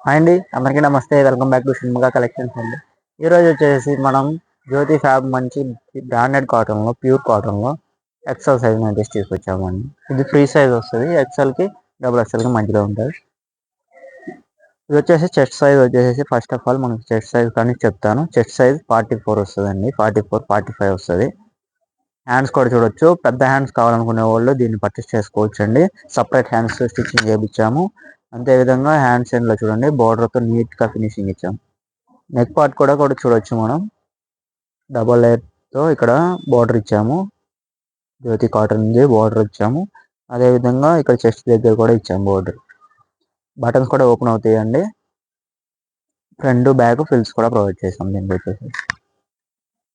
Hi అండి, అందరికీ నమస్తే. Welcome back to Shanmuga collections అండి. ఈరోజు వచ్చేసి మనం జ్యోతి ఫ్యాబ్ మంచి బ్రాండెడ్ కాటన్లో, ప్యూర్ కాటన్లో ఎక్సెల్ సైజ్ నైటీస్ తీసుకొచ్చామండి. ఇది ఫ్రీ సైజ్ వస్తుంది, ఎక్సెల్కి డబుల్ ఎక్సెల్కి మధ్యలో ఉంటుంది. ఇది వచ్చేసి చెస్ట్ సైజ్ వచ్చేసి ఫస్ట్ ఆఫ్ ఆల్ మనకి చెస్ట్ సైజ్ కానీ చెప్తాను. చెస్ట్ సైజ్ 44 వస్తుందండి, 44-45 వస్తుంది. హ్యాండ్స్ కూడా చూడొచ్చు. పెద్ద హ్యాండ్స్ కావాలనుకునే వాళ్ళు దీన్ని పర్చేస్ చేసుకోవచ్చు అండి. సపరేట్ హ్యాండ్స్ స్టిచ్చింగ్ చేయించాము. అంతేవిధంగా హ్యాండ్స్ ఎండ్లో చూడండి బార్డర్తో నీట్గా ఫినిషింగ్ ఇచ్చాము. నెక్ పార్ట్ కూడా చూడొచ్చు. మనం డబల్ లేయర్తో ఇక్కడ బార్డర్ ఇచ్చాము. జ్యోతి కాటన్ బార్డర్ ఇచ్చాము. అదేవిధంగా ఇక్కడ చెస్ట్ దగ్గర కూడా ఇచ్చాము బార్డర్. బటన్స్ కూడా ఓపెన్ అవుతాయండి. ఫ్రంట్ బ్యాక్ ఫిల్స్ కూడా ప్రొవైడ్ చేసాం. దీనికి వచ్చేసి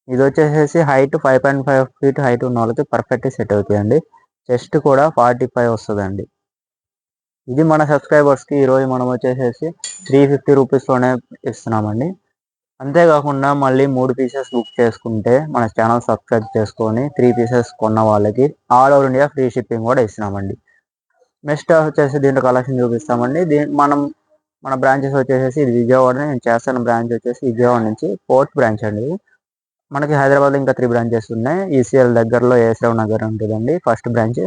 ఇది వచ్చేసి హైట్ 5.5 feet హైట్ ఉన్న వాళ్ళకి పర్ఫెక్ట్ సెట్ అవుతాయండి. చెస్ట్ కూడా 45 వస్తుందండి. ఇది మన సబ్స్క్రైబర్స్కి ఈరోజు మనం వచ్చేసేసి 350 రూపీస్లోనే ఇస్తున్నామండి. అంతేకాకుండా మళ్ళీ 3 పీసెస్ బుక్ చేసుకుంటే మన ఛానల్ సబ్స్క్రైబ్ చేసుకొని 3 పీసెస్ కొన్న వాళ్ళకి all over India free shipping కూడా ఇస్తున్నామండి. నెక్స్ట్ వచ్చేసి దీంట్లో కలెక్షన్ చూపిస్తామండి. మన బ్రాంచెస్ వచ్చేసి ఇది విజయవాడ. నేను చేస్తున్న బ్రాంచ్ వచ్చేసి విజయవాడ నుంచి 4th బ్రాంచ్ అండి. మనకి హైదరాబాద్లో ఇంకా 3 బ్రాంచెస్ ఉన్నాయి. ఈసీఎల్ దగ్గరలో ఏసరావు నగర్ ఉంటుందండి ఫస్ట్ బ్రాంచ్.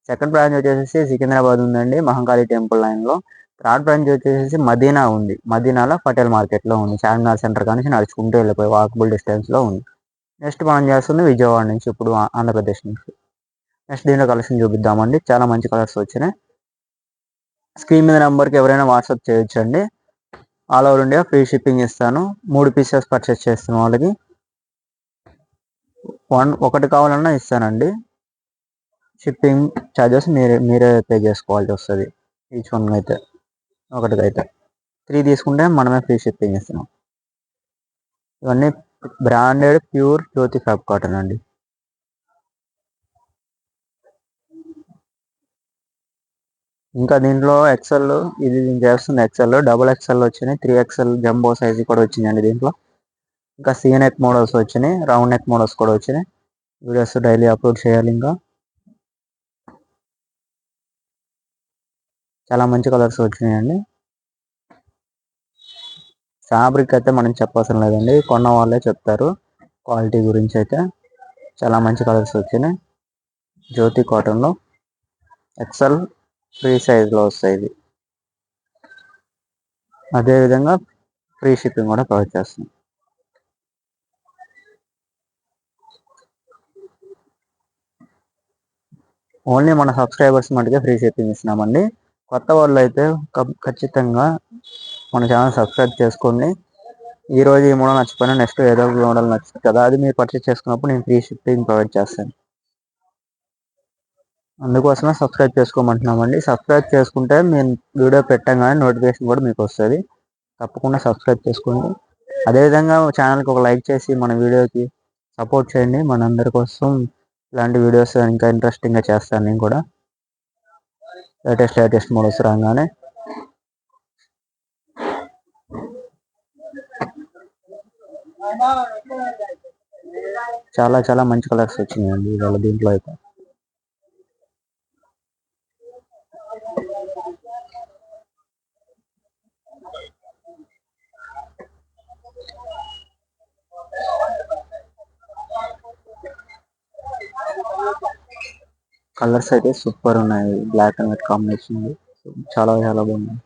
సెకండ్ బ్రాంచ్ వచ్చేసి సికింద్రాబాద్ ఉందండి, మహంకాళి టెంపుల్ లైన్లో. థర్డ్ బ్రాంచ్ వచ్చేసి మదీనా ఉంది, మదీనాలో పటేల్ మార్కెట్లో ఉంది. చార్మినార్ సెంటర్ కానీ నడుచుకుంటూ వెళ్ళిపోయి వాకబుల్ డిస్టెన్స్లో ఉంది. నెక్స్ట్ మనం చేస్తుంది విజయవాడ నుంచి, ఇప్పుడు ఆంధ్రప్రదేశ్ నుంచి. నెక్స్ట్ దీంట్లో కలెక్షన్ చూపిద్దామండి. చాలా మంచి కలర్స్ వచ్చినాయి. స్క్రీన్ మీద నెంబర్కి ఎవరైనా వాట్సాప్ చేయొచ్చండి. All over India free shipping ఇస్తాను. 3 పీసెస్ పర్చేస్ చేస్తున్న వాళ్ళకి ఒకటి కావాలన్నా ఇస్తానండి. షిప్పింగ్ ఛార్జెస్ మీరే పే చేసుకోవాల్సి వస్తుంది. ఈచ్ వన్ అయితే ఒకటికైతే 3 తీసుకుంటే మనమే ఫ్రీ షిప్పింగ్ ఇస్తున్నాం. ఇవన్నీ బ్రాండెడ్ ప్యూర్ జ్యోతి ఫ్యాబ్ కాటన్ అండి. ఇంకా దీంట్లో ఎక్సెల్, ఇది నేను చేస్తుంది ఎక్సెల్, డబుల్ ఎక్సెల్ వచ్చినాయి, 3XL జంబో సైజ్ కూడా వచ్చినాయండి దీంట్లో. ఇంకా సీ నెక్ మోడల్స్ వచ్చినాయి, రౌండ్ నెక్ మోడల్స్ కూడా వచ్చినాయి. వీడియోస్ డైలీ అప్లోడ్ చేయాలి. ఇంకా చాలా మంచి కలర్స్ వచ్చినాయండి. ఫ్యాబ్రిక్ అయితే మనం చెప్పవసరం లేదండి, కొన్న వాళ్ళే చెప్తారు క్వాలిటీ గురించి. అయితే చాలా మంచి కలర్స్ వచ్చినాయి. జ్యోతి కాటన్లో ఎక్సెల్ ఫ్రీ సైజ్లో వస్తాయి. అదేవిధంగా ఫ్రీ షిప్పింగ్ కూడా ప్రొవైడ్ చేస్తున్నాం. ఓన్లీ మన సబ్స్క్రైబర్స్ మటుకే ఫ్రీ షిప్పింగ్ ఇస్తున్నామండి. కొత్త వాళ్ళు అయితే ఖచ్చితంగా మన ఛానల్ సబ్స్క్రైబ్ చేసుకోండి. ఈరోజు ఈ మోడల్ నచ్చిపోయినా నెక్స్ట్ ఏదో ఒక మోడల్ నచ్చుతుంది కదా, అది మీరు పర్చేస్ చేసుకున్నప్పుడు నేను ఫ్రీ షిప్పింగ్ ప్రొవైడ్ చేస్తాను. అందుకోసమే సబ్స్క్రైబ్ చేసుకోమంటున్నామండి. సబ్స్క్రైబ్ చేసుకుంటే మేము వీడియో పెట్టగానే నోటిఫికేషన్ కూడా మీకు వస్తుంది. తప్పకుండా సబ్స్క్రైబ్ చేసుకోండి. అదేవిధంగా ఛానల్కి ఒక లైక్ చేసి మన వీడియోకి సపోర్ట్ చేయండి. మనందరి కోసం ఇలాంటి వీడియోస్ ఇంకా ఇంట్రెస్టింగ్గా చేస్తాను నేను కూడా. లేటెస్ట్ మోడల్స్ రాగానే చాలా మంచి కలర్స్ వచ్చినాయండి ఇవాళ దీంట్లో అయితే. కలర్స్ అయితే సూపర్ ఉన్నాయి. బ్లాక్ అండ్ వైట్ కాంబినేషన్ చాలా బాగున్నాయి.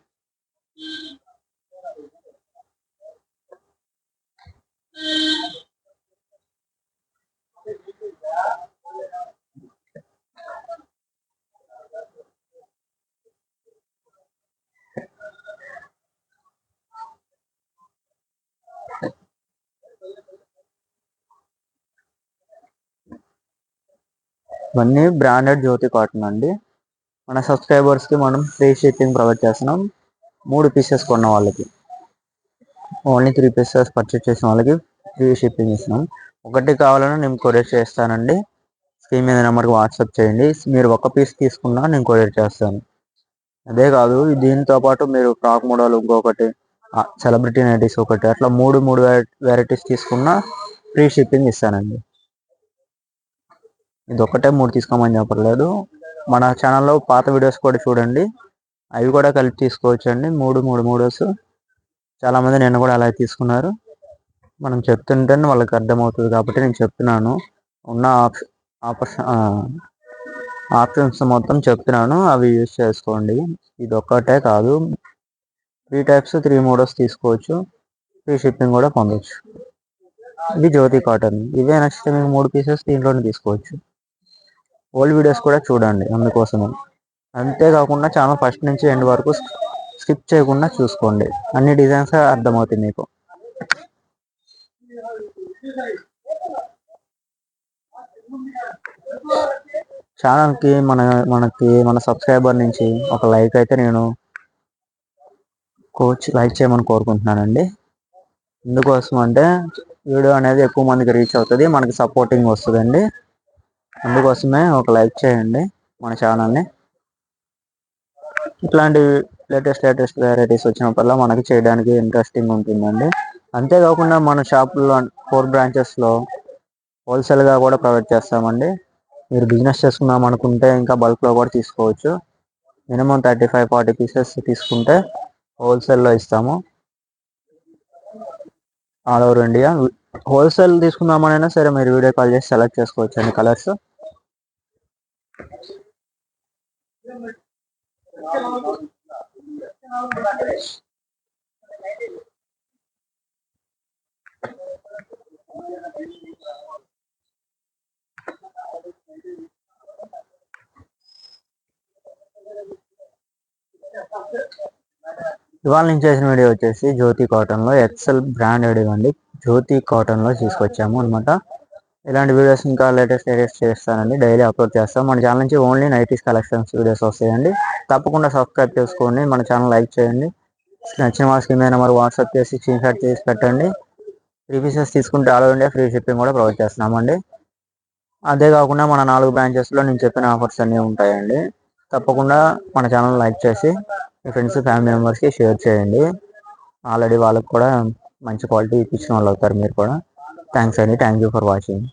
ఇవన్నీ బ్రాండెడ్ జ్యోతి కాటన్ అండి. మన సబ్స్క్రైబర్స్కి మనం ఫ్రీ షిప్పింగ్ ప్రొవైడ్ చేస్తున్నాం. 3 పీసెస్ కొన్న వాళ్ళకి, ఓన్లీ 3 పీసెస్ పర్చేస్ చేసిన వాళ్ళకి ఫ్రీ షిప్పింగ్ ఇస్తున్నాం. ఒకటి కావాలన్నా నేను కొరియర్ చేస్తానండి. స్క్రీన్ మీద నెంబర్కి వాట్సాప్ చేయండి. మీరు ఒక పీస్ తీసుకున్నా నేను కొరియర్ చేస్తాను. అదే కాదు, దీంతో పాటు మీరు ఫ్రాక్ మోడల్ ఇంకొకటి, సెలబ్రిటీ నైటీస్ ఒకటి, అట్లా మూడు వెరైటీస్ తీసుకున్నా ఫ్రీ షిప్పింగ్ ఇస్తానండి. ఇది ఒక్కటే 3 తీసుకోమని చెప్పలేదు. మన ఛానల్లో పాత వీడియోస్ కూడా చూడండి, అవి కూడా కలిపి తీసుకోవచ్చు అండి. 3 మోడల్స్ చాలామంది నిన్న కూడా అలా తీసుకున్నారు. మనం చెప్తుంటే వాళ్ళకి అర్థమవుతుంది కాబట్టి నేను చెప్తున్నాను. ఉన్న ఆప్షన్స్ మొత్తం చెప్తున్నాను, అవి యూజ్ చేసుకోండి. ఇది ఒక్కటే కాదు, 3 టైప్స్ 3 మోడల్స్ తీసుకోవచ్చు. ఫ్రీ షిప్పింగ్ కూడా పొందవచ్చు. ఇది జ్యోతి కాటన్. ఇవే నచ్చితే మీకు 3 పీసెస్ దీంట్లోనే తీసుకోవచ్చు. ఓల్డ్ వీడియోస్ కూడా చూడండి అందుకోసమే. అంతేకాకుండా ఛానల్ ఫస్ట్ నుంచి ఎండ్ వరకు స్కిప్ చేయకుండా చూసుకోండి, అన్ని డిజైన్స్ అర్థమవుతాయి మీకు. ఛానల్కి మన సబ్స్క్రైబర్ నుంచి ఒక లైక్ అయితే నేను లైక్ చేయమని కోరుకుంటున్నానండి. ఎందుకోసం అంటే వీడియో అనేది ఎక్కువ మందికి రీచ్ అవుతుంది, మనకి సపోర్టింగ్ వస్తుందండి. అందుకోసమే ఒక లైక్ చేయండి మన ఛానల్ని. ఇట్లాంటి లేటెస్ట్ వెరైటీస్ వచ్చినప్పుడల్లా మనకి చేయడానికి ఇంట్రెస్టింగ్ ఉంటుందండి. అంతేకాకుండా మన షాపుల్లో 4 బ్రాంచెస్లో హోల్సేల్గా కూడా ప్రొవైడ్ చేస్తామండి. మీరు బిజినెస్ చేసుకుందాం అనుకుంటే ఇంకా బల్క్లో కూడా తీసుకోవచ్చు. మినిమం 35-40 పీసెస్ తీసుకుంటే హోల్సేల్లో ఇస్తాము. All over India. హోల్సేల్ తీసుకుందామనైనా సరే మీరు వీడియో కాల్ చేసి సెలెక్ట్ చేసుకోవచ్చు అండి కలర్స్. ఇవాళ నేను చేసిన వీడియో వచ్చేసి జ్యోతి కాటన్లో ఎక్సెల్ బ్రాండెడ్ ఇవ్వండి, జ్యోతి కాటన్లో తీసుకొచ్చాము అనమాట. ఇలాంటి వీడియోస్ ఇంకా లేటెస్ట్ చేస్తానండి, డైలీ అప్లోడ్ చేస్తాం. మన ఛానల్ నుంచి ఓన్లీ నైటీస్ కలెక్షన్స్ వీడియోస్ వస్తాయండి. తప్పకుండా సబ్స్క్రైబ్ చేసుకోండి, మన ఛానల్ లైక్ చేయండి. నచ్చిన వాళ్ళ కింద నెంబర్ వాట్సాప్ చేసి స్క్రీన్షాట్ చేసి పెట్టండి. 3 పీసెస్ తీసుకుంటే all over India free shipping కూడా ప్రొవైడ్ చేస్తున్నామండి. అంతేకాకుండా మన 4 బ్రాంచెస్లో నేను చెప్పిన ఆఫర్స్ అన్నీ ఉంటాయండి. తప్పకుండా మన ఛానల్ లైక్ చేసి మీ ఫ్రెండ్స్ ఫ్యామిలీ మెంబర్స్కి షేర్ చేయండి. ఆల్రెడీ వాళ్ళకి కూడా మంచి క్వాలిటీ ఇప్పించిన వాళ్ళు అవుతారు మీరు కూడా. థ్యాంక్స్ అండి. Thank you for watching.